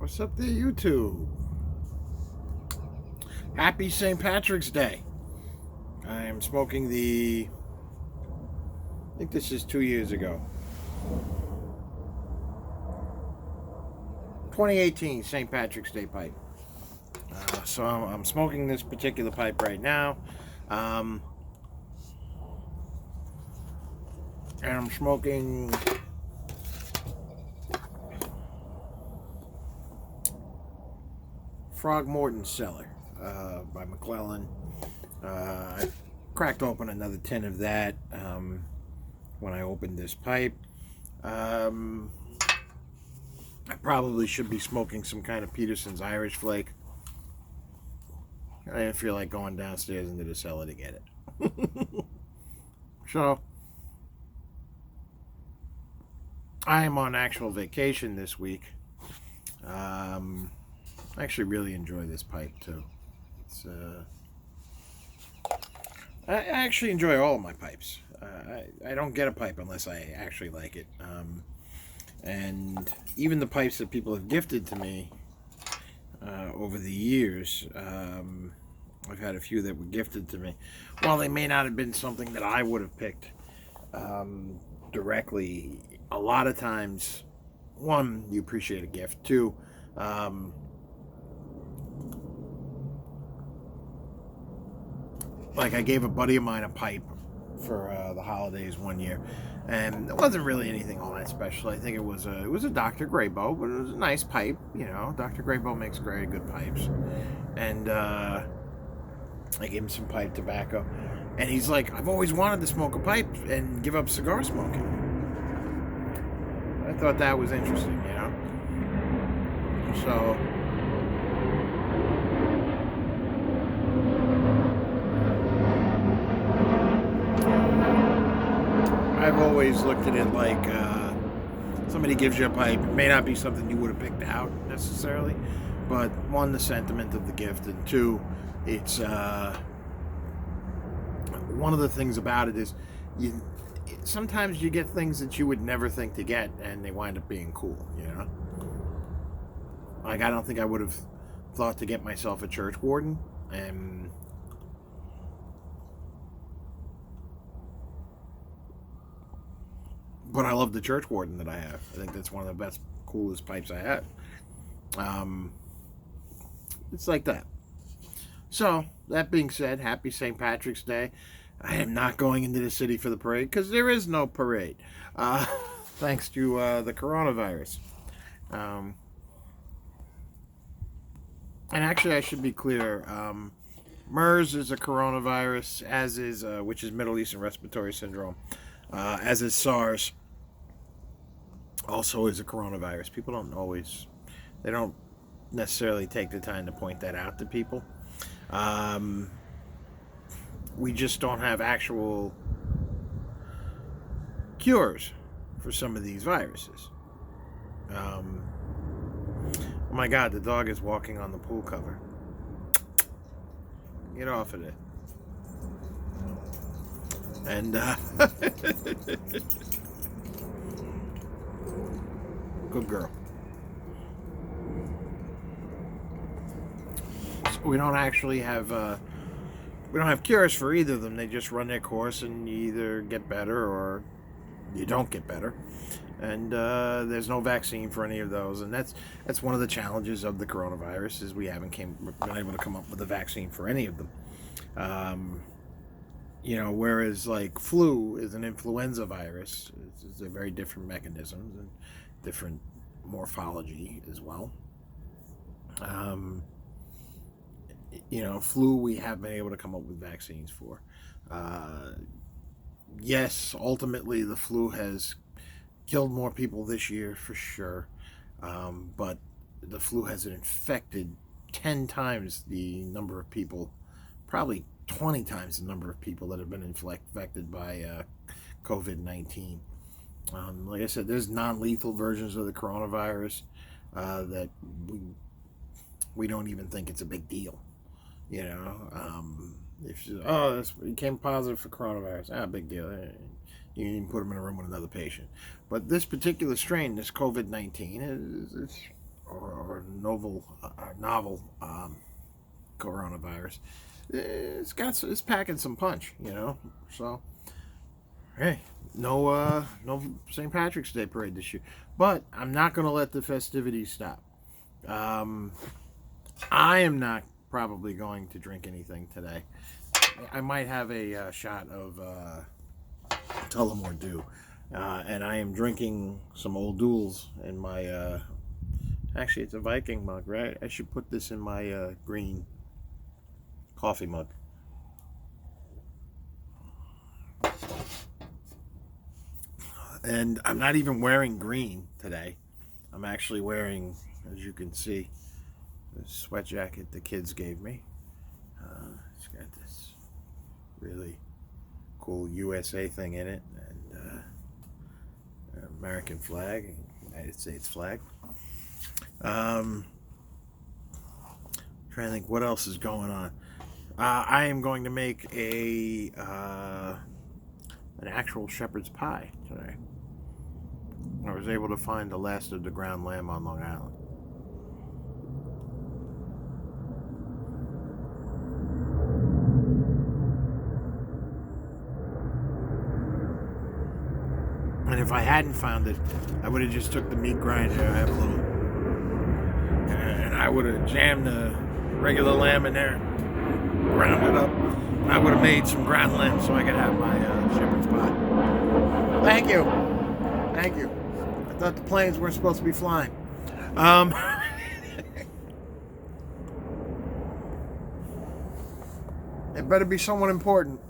What's up there, YouTube? Happy St. Patrick's Day. I am smoking I think this is 2 years ago. 2018 St. Patrick's Day pipe. So I'm smoking this particular pipe right now. And I'm smoking Morton Cellar by McClellan. I cracked open another tin of that when I opened this pipe. I probably should be smoking some kind of Peterson's Irish flake. I didn't feel like going downstairs into the cellar to get it. So I am on actual vacation this week. I actually really enjoy this pipe too. I actually enjoy all of my pipes. I don't get a pipe unless I actually like it. And even the pipes that people have gifted to me over the years, I've had a few that were gifted to me. While they may not have been something that I would have picked directly, a lot of times, one, you appreciate a gift. Two, like I gave a buddy of mine a pipe for the holidays one year, and it wasn't really anything all that special. I think it was a Dr. Graybo, but it was a nice pipe. You know, Dr. Graybo makes very good pipes, and I gave him some pipe tobacco, and he's like, "I've always wanted to smoke a pipe and give up cigar smoking." I thought that was interesting, you know. So I've always looked at it like somebody gives you a pipe. It may not be something you would have picked out necessarily, but one, the sentiment of the gift, and two, it's one of the things about it is sometimes you get things that you would never think to get, and they wind up being cool, you know? Like, I don't think I would have thought to get myself a church warden, and but I love the church warden that I have. I think that's one of the best, coolest pipes I have. It's like that. So, that being said, happy St. Patrick's Day. I am not going into the city for the parade because there is no parade, thanks to the coronavirus. And actually, I should be clear. MERS is a coronavirus, as is which is Middle Eastern Respiratory Syndrome, as is SARS. Also is a coronavirus. People they don't necessarily take the time to point that out to people. We just don't have actual cures for some of these viruses. Oh my God, the dog is walking on the pool cover. Get off of it. And good girl. So we don't actually have we don't have cures for either of them. They just run their course, and you either get better or you don't get better. And there's no vaccine for any of those, and that's one of the challenges of the coronavirus is we haven't been able to come up with a vaccine for any of them. You know, whereas like flu is an influenza virus, it's a very different mechanisms and different morphology as well. You know, flu we have been able to come up with vaccines for. Yes, ultimately the flu has killed more people this year for sure, but the flu has infected 10 times the number of people, probably 20 times the number of people that have been infected by COVID-19. Like I said, there's non-lethal versions of the coronavirus that we don't even think it's a big deal. You know, if you came positive for coronavirus, big deal. You can even put them in a room with another patient. But this particular strain, this COVID-19, novel coronavirus. It's packing some punch, you know. So hey, no St. Patrick's Day parade this year, but I'm not going to let the festivities stop. Um, I am not probably going to drink anything today. I might have a shot of Tullamore Dew, and I am drinking some Old Duels in my. Actually, it's a Viking mug, right? I should put this in my green coffee mug. And I'm not even wearing green today. I'm actually wearing, as you can see, the sweat jacket the kids gave me. It's got this really cool USA thing in it, and American flag, United States flag. Trying to think what else is going on. I am going to make an actual shepherd's pie today. I was able to find the last of the ground lamb on Long Island. And if I hadn't found it, I would have just took the meat grinder. I have a little, and I would have jammed the regular lamb in there, ground it up. And I would have made some ground lamb so I could have my shepherd's pie. Thank you. Thank you. I thought the planes weren't supposed to be flying. It better be someone important.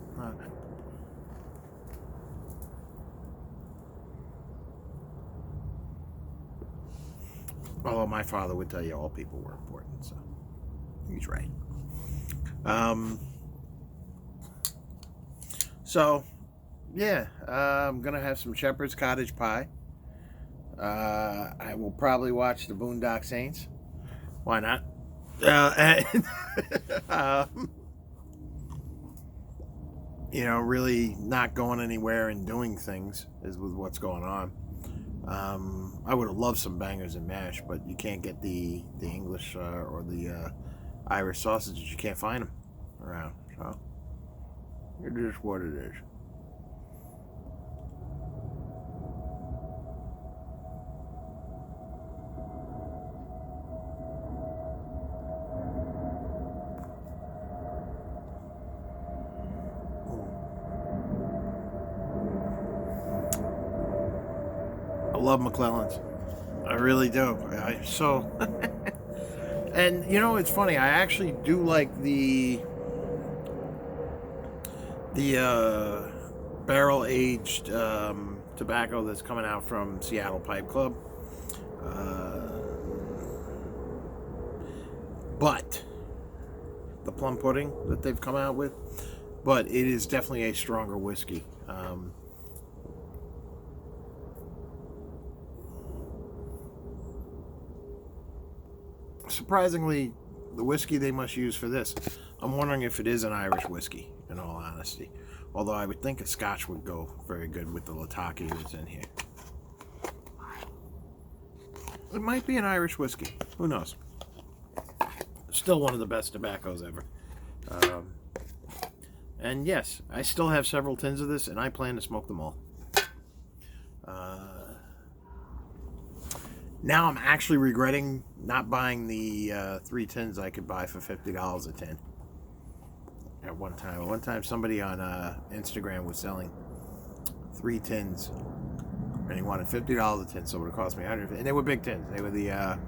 Although my father would tell you all people were important, so he's right. So, yeah, I'm going to have some shepherd's cottage pie. I will probably watch the Boondock Saints. Why not? You know, really not going anywhere and doing things is with what's going on. I would have loved some bangers and mash, but you can't get the English or the Irish sausages. You can't find them around. So it is what it is. I love McClellan's. I really do. And you know, it's funny. I actually do like the barrel aged tobacco that's coming out from Seattle Pipe Club. But the plum pudding that they've come out with, but it is definitely a stronger whiskey. Surprisingly, the whiskey they must use for this, I'm wondering if it is an Irish whiskey, in all honesty. Although I would think a Scotch would go very good with the Lataki that's in here. It might be an Irish whiskey. Who knows? Still one of the best tobaccos ever. And yes, I still have several tins of this, and I plan to smoke them all. Now I'm actually regretting not buying the 3 tins I could buy for $50 a tin. At one time, somebody on Instagram was selling 3 tins, and he wanted $50 a tin, so it would have cost me $100. And they were big tins. They were the I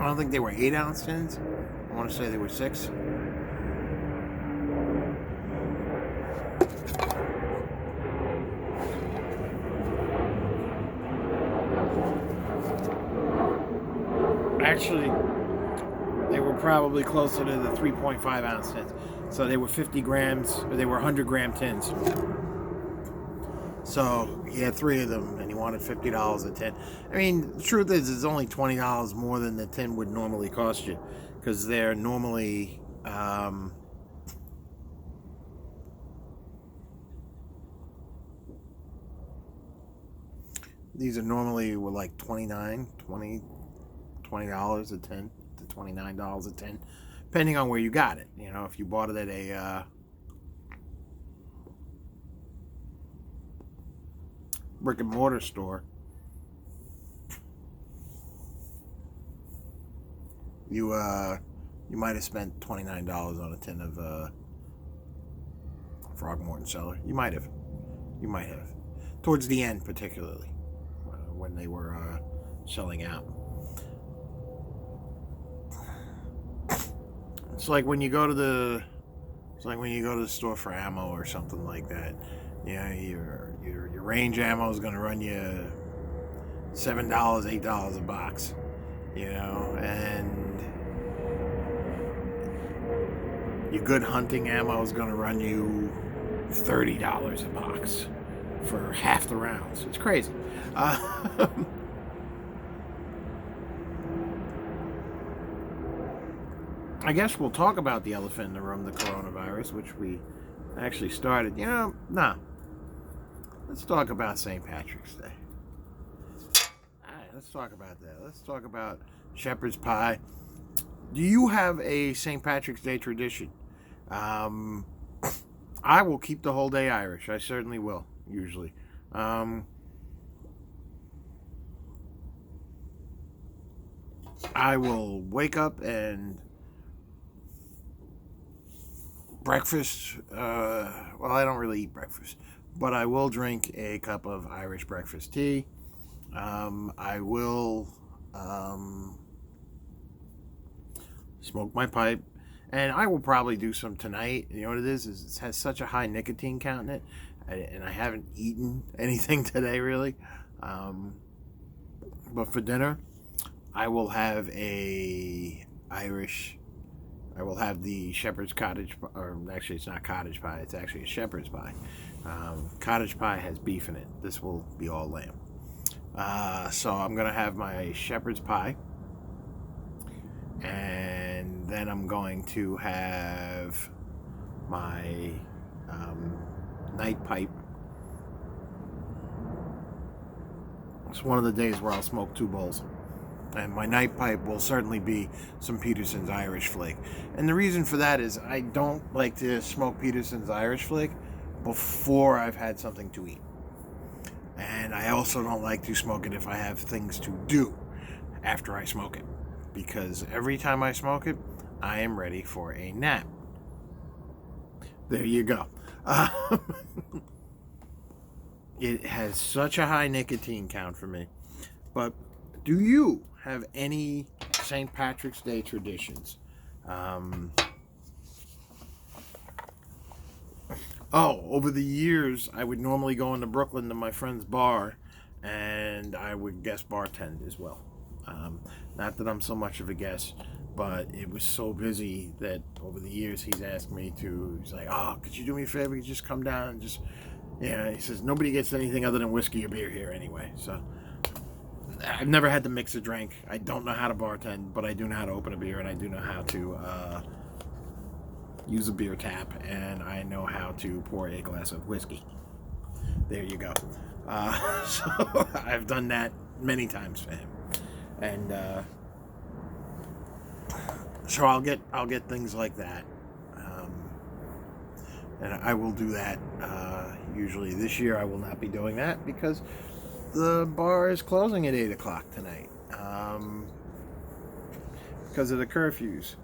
don't think they were 8-ounce tins. I want to say they were 6. Actually, they were probably closer to the 3.5-ounce tins. So they were 50 grams, or they were 100-gram tins. So he had 3 of them, and he wanted $50 a tin. I mean, the truth is, it's only $20 more than the tin would normally cost you, because they're normally These are normally were like $20 a tin to $29 a tin, depending on where you got it. You know, if you bought it at a brick and mortar store, you might have spent $29 on a tin of Frog Morton Cellar. You might have. Towards the end, particularly, when they were selling out. It's like when you go to the store for ammo or something like that. You know, your range ammo is going to run you $7, $8 a box. You know, and your good hunting ammo is going to run you $30 a box for half the rounds. It's crazy. I guess we'll talk about the elephant in the room, the coronavirus, which we actually started. You know, nah. Let's talk about St. Patrick's Day. All right, let's talk about that. Let's talk about shepherd's pie. Do you have a St. Patrick's Day tradition? I will keep the whole day Irish. I certainly will, usually. I will wake up and breakfast. Well, I don't really eat breakfast, but I will drink a cup of Irish breakfast tea. I will smoke my pipe, and I will probably do some tonight. You know what it is it has such a high nicotine count in it, and I haven't eaten anything today really. But for dinner, I will have I will have the shepherd's cottage, or actually it's not cottage pie, it's actually a shepherd's pie. Cottage pie has beef in it. This will be all lamb. So I'm going to have my shepherd's pie. And then I'm going to have my night pipe. It's one of the days where I'll smoke 2 bowls. And my night pipe will certainly be some Peterson's Irish Flake. And the reason for that is I don't like to smoke Peterson's Irish Flake before I've had something to eat. And I also don't like to smoke it if I have things to do after I smoke it. Because every time I smoke it, I am ready for a nap. There you go. It has such a high nicotine count for me. But do you have any St. Patrick's Day traditions? Over the years, I would normally go into Brooklyn to my friend's bar, and I would guest bartend as well. Not that I'm so much of a guest, but it was so busy that over the years he's asked me to. He's like, "Oh, could you do me a favor? You just come down and just." Yeah, he says nobody gets anything other than whiskey or beer here anyway. So I've never had to mix a drink. I don't know how to bartend, but I do know how to open a beer, and I do know how to use a beer tap, and I know how to pour a glass of whiskey. There you go. So I've done that many times for him, and so I'll get things like that, and I will do that. Usually this year I will not be doing that because the bar is closing at 8 o'clock tonight because of the curfews.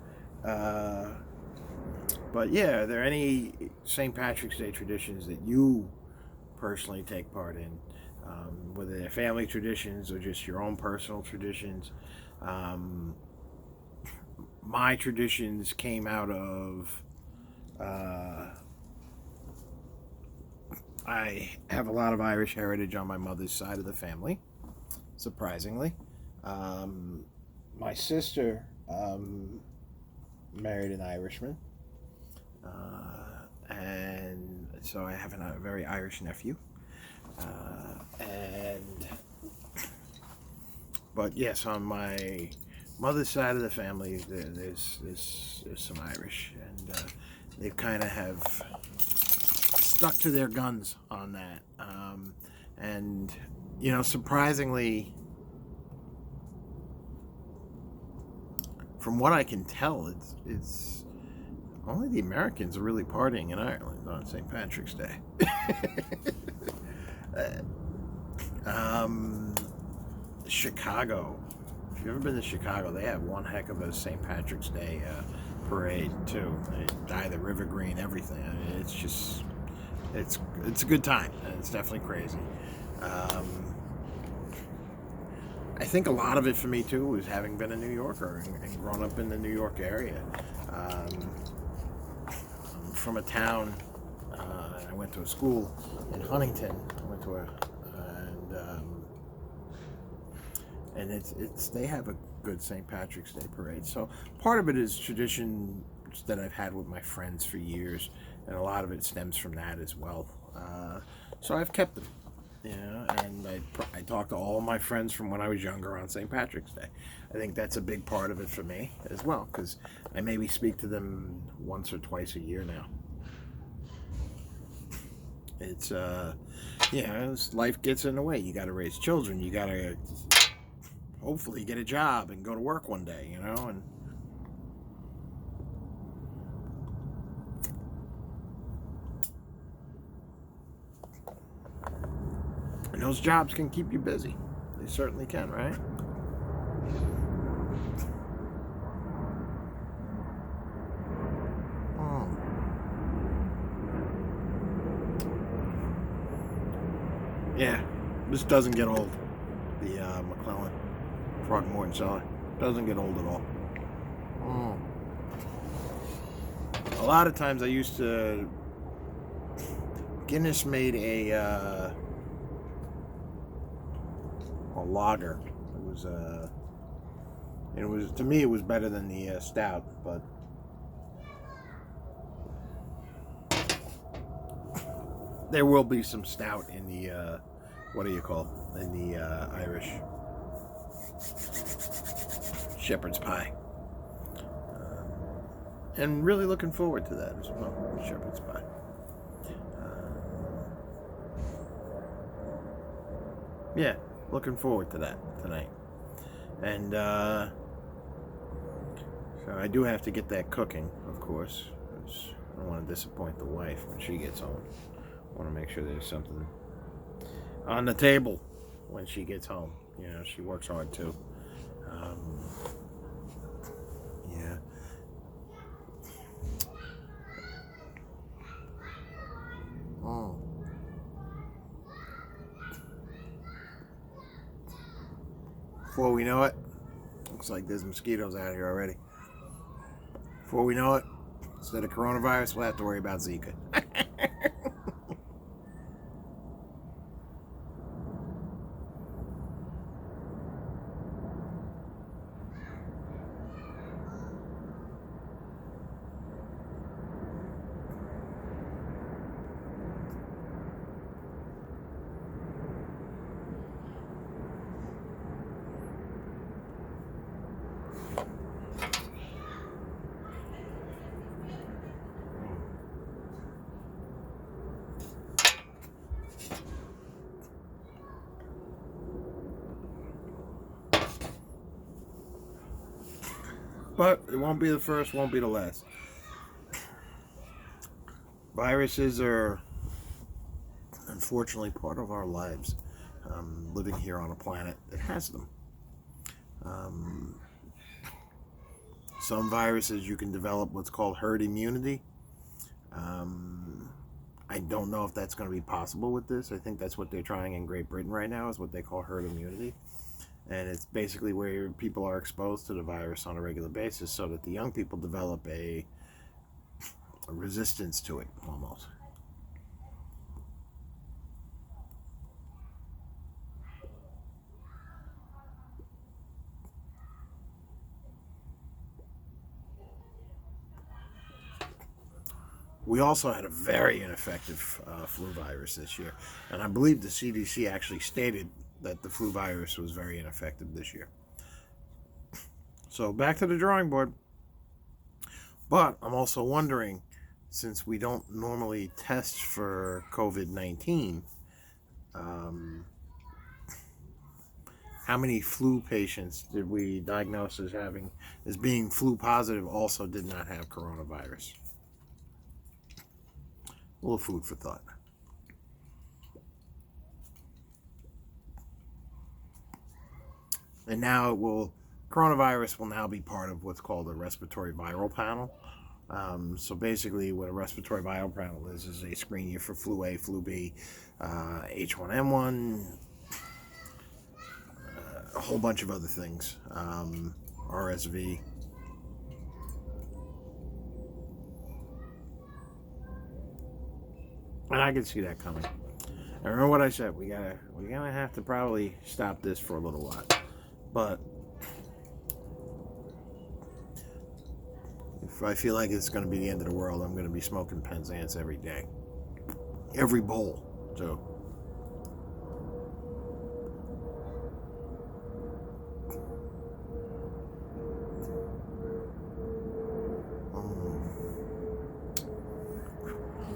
But yeah, are there any St. Patrick's Day traditions that you personally take part in? Whether they're family traditions or just your own personal traditions. My traditions came out of I have a lot of Irish heritage on my mother's side of the family, surprisingly. My sister married an Irishman, and so I have a very Irish nephew. But yes, on my mother's side of the family, there's some Irish, and they kind of have stuck to their guns on that. And, you know, surprisingly, from what I can tell, it's only the Americans are really partying in Ireland on St. Patrick's Day. um, Chicago. If you've ever been to Chicago, they have one heck of a St. Patrick's Day parade too. They dye the river green, everything. I mean, it's just, it's a good time, and it's definitely crazy. I think a lot of it for me too was having been a New Yorker and grown up in the New York area. I'm from a town. I went to a school in Huntington. I went to and it's they have a good St. Patrick's Day parade. So part of it is tradition that I've had with my friends for years, and a lot of it stems from that as well. So I've kept them. And I talk to all my friends from when I was younger on St. Patrick's Day. I think that's a big part of it for me as well, because I maybe speak to them once or twice a year now. It's life gets in the way. You got to raise children. You got to hopefully get a job and go to work one day, and those jobs can keep you busy. They certainly can, right? Yeah, this doesn't get old. The McClellan Morton Cellar doesn't get old at all. A lot of times I used to. Guinness made a lager. It was to me it was better than the stout, but there will be some stout in the in the Irish shepherd's pie, and really looking forward to that as well. Shepherd's pie. Yeah, looking forward to that tonight. And so I do have to get that cooking, of course. I don't want to disappoint the wife when she gets home. I want to make sure there's something on the table when she gets home. She works hard too. Yeah. Oh. Before we know it, looks like there's mosquitoes out here already. Before we know it, instead of coronavirus, we'll have to worry about Zika. But it won't be the first, won't be the last. Viruses are unfortunately part of our lives. Living here on a planet that has them. Some viruses you can develop what's called herd immunity. I don't know if that's going to be possible with this. I think that's what they're trying in Great Britain right now, is what they call herd immunity. And it's basically where people are exposed to the virus on a regular basis so that the young people develop a resistance to it, almost. We also had a very ineffective flu virus this year. And I believe the CDC actually stated that the flu virus was very ineffective this year. So back to the drawing board. But I'm also wondering, since we don't normally test for COVID-19, How many flu patients did we diagnose as being flu positive also did not have coronavirus? A little food for thought. And now coronavirus will now be part of what's called a respiratory viral panel. So basically, what a respiratory viral panel is they screen you for flu A, flu B, H1N1, a whole bunch of other things, RSV. And I can see that coming. I remember what I said. We're gonna have to probably stop this for a little while. But if I feel like it's gonna be the end of the world, I'm gonna be smoking Penzance every day, every bowl. So.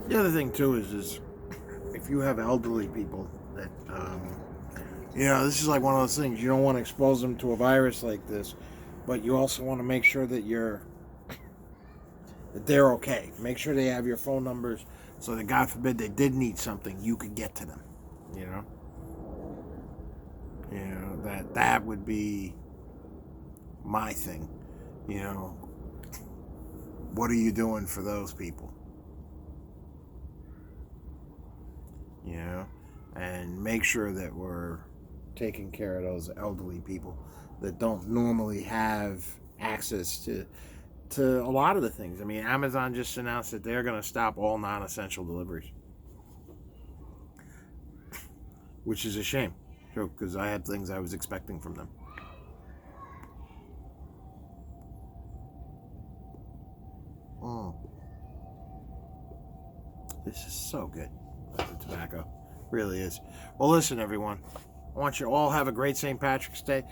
The other thing too is if you have elderly people that this is like one of those things, you don't want to expose them to a virus like this, but you also want to make sure that they're okay. Make sure they have your phone numbers so that God forbid they did need something, you could get to them. That would be my thing. What are you doing for those people? And make sure that we're taking care of those elderly people that don't normally have access to a lot of the things. I mean, Amazon just announced that they're going to stop all non-essential deliveries, which is a shame, because I had things I was expecting from them. This is so good. The tobacco really is. Well, listen, everyone, I want you to all have a great St. Patrick's Day.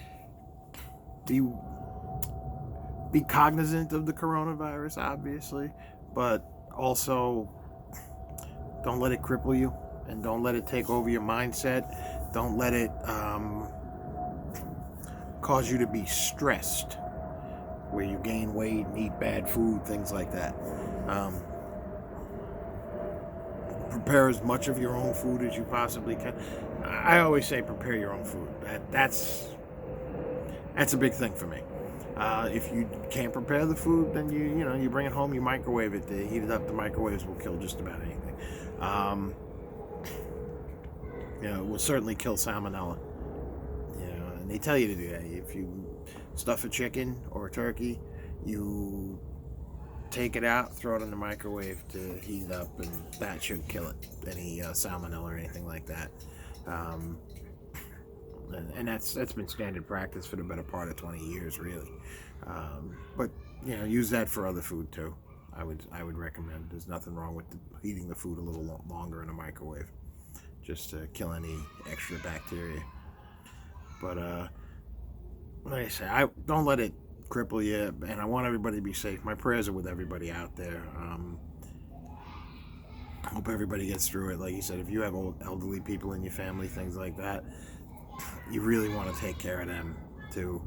Be cognizant of the coronavirus, obviously, but also don't let it cripple you, and don't let it take over your mindset. Don't let it cause you to be stressed, where you gain weight and eat bad food, things like that. Prepare as much of your own food as you possibly can. I always say prepare your own food. That's a big thing for me. If you can't prepare the food, then you bring it home, you microwave it. They heat it up. The microwaves will kill just about anything. It will certainly kill salmonella. And they tell you to do that. If you stuff a chicken or a turkey, you take it out, throw it in the microwave to heat it up, and that should kill it, any salmonella or anything like that. And that's been standard practice for the better part of 20 years, really. But use that for other food too. I would recommend. There's nothing wrong with heating the food a little longer in a microwave, just to kill any extra bacteria. But like I say, I don't let it cripple you, and I want everybody to be safe. My prayers are with everybody out there. Hope everybody gets through it. Like you said, if you have old elderly people in your family, things like that, you really want to take care of them too.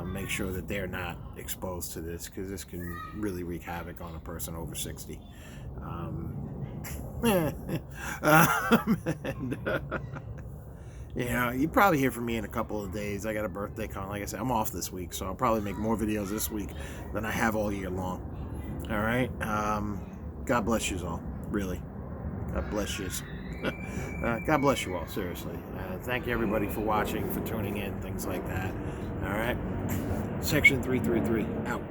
Make sure that they're not exposed to this, because this can really wreak havoc on a person over 60. You probably hear from me in a couple of days. I got a birthday coming. Like I said, I'm off this week, so I'll probably make more videos this week than I have all year long. All right. God bless you all. Really. God bless you. God bless you all. Seriously. Thank you, everybody, for watching, for tuning in, things like that. All right. Section 333 out.